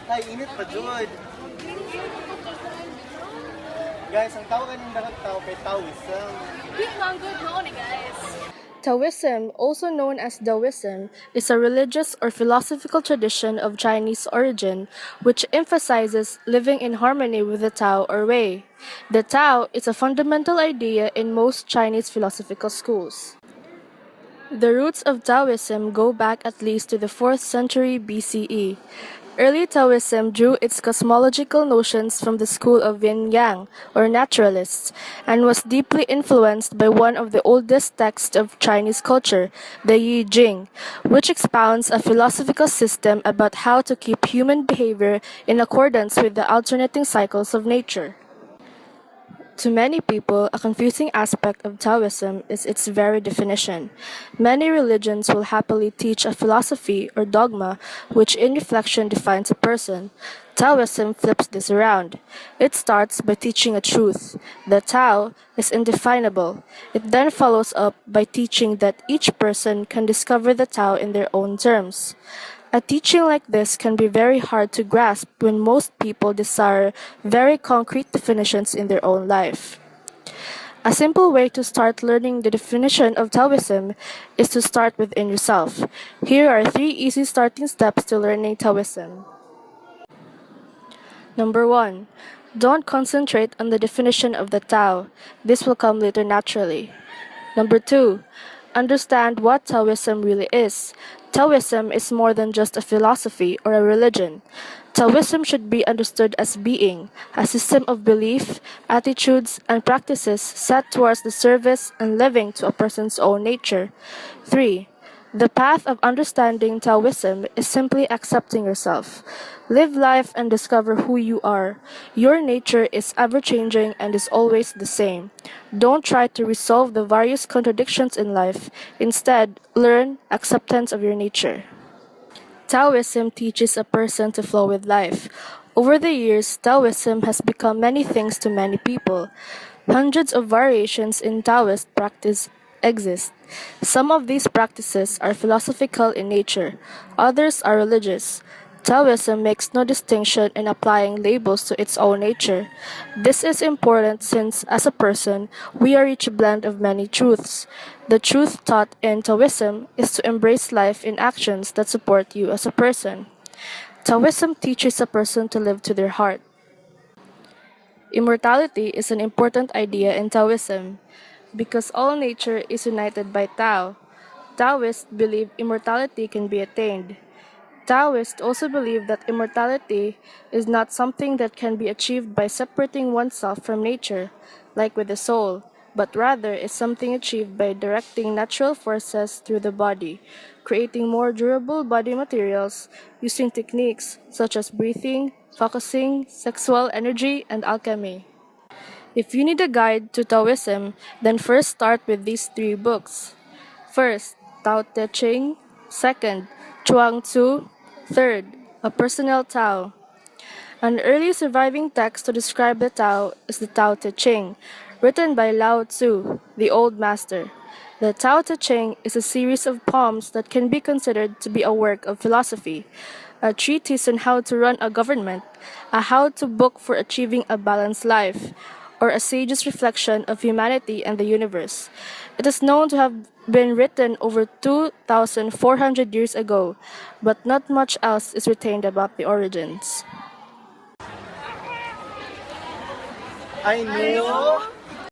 Ay, init pa, Jud. Guys, ang tawag ng dagat tao kay Taoism. Taoism, also known as Taoism, is a religious or philosophical tradition of Chinese origin which emphasizes living in harmony with the Tao or Way. The Tao is a fundamental idea in most Chinese philosophical schools. The roots of Taoism go back at least to the 4th century BCE. Early Taoism drew its cosmological notions from the school of Yin Yang, or naturalists, and was deeply influenced by one of the oldest texts of Chinese culture, the Yi Jing, which expounds a philosophical system about how to keep human behavior in accordance with the alternating cycles of nature. To many people, a confusing aspect of Taoism is its very definition. Many religions will happily teach a philosophy or dogma which in reflection defines a person. Taoism flips this around. It starts by teaching a truth. The Tao is indefinable. It then follows up by teaching that each person can discover the Tao in their own terms. A teaching like this can be very hard to grasp when most people desire very concrete definitions in their own life. A simple way to start learning the definition of Taoism is to start within yourself. Here are 3 easy starting steps to learning Taoism. Number 1. Don't concentrate on the definition of the Tao. This will come later naturally. Number 2. Understand what Taoism really is. Taoism is more than just a philosophy or a religion. Taoism should be understood as being, a system of belief, attitudes, and practices set towards the service and living to a person's own nature. 3. The path of understanding Taoism is simply accepting yourself. Live life and discover who you are. Your nature is ever changing and is always the same. Don't try to resolve the various contradictions in life. Instead, learn acceptance of your nature. Taoism teaches a person to flow with life. Over the years, Taoism has become many things to many people. Hundreds of variations in Taoist practice exist. Some of these practices are philosophical in nature, others are religious. Taoism makes no distinction in applying labels to its own nature. This is important since, as a person, we are each a blend of many truths. The truth taught in Taoism is to embrace life in actions that support you as a person. Taoism teaches a person to live to their heart. Immortality is an important idea in Taoism. Because all nature is united by Tao, Taoists believe immortality can be attained. Taoists also believe that immortality is not something that can be achieved by separating oneself from nature, like with the soul, but rather is something achieved by directing natural forces through the body, creating more durable body materials using techniques such as breathing, focusing, sexual energy, and alchemy. If you need a guide to Taoism, then first start with these 3 books. First, Tao Te Ching. Second, Chuang Tzu. Third, A Personal Tao. An early surviving text to describe the Tao is the Tao Te Ching, written by Lao Tzu, the Old Master. The Tao Te Ching is a series of poems that can be considered to be a work of philosophy, a treatise on how to run a government, a how-to book for achieving a balanced life, or a sage's reflection of humanity and the universe. It is known to have been written over 2,400 years ago, but not much else is retained about the origins. I knew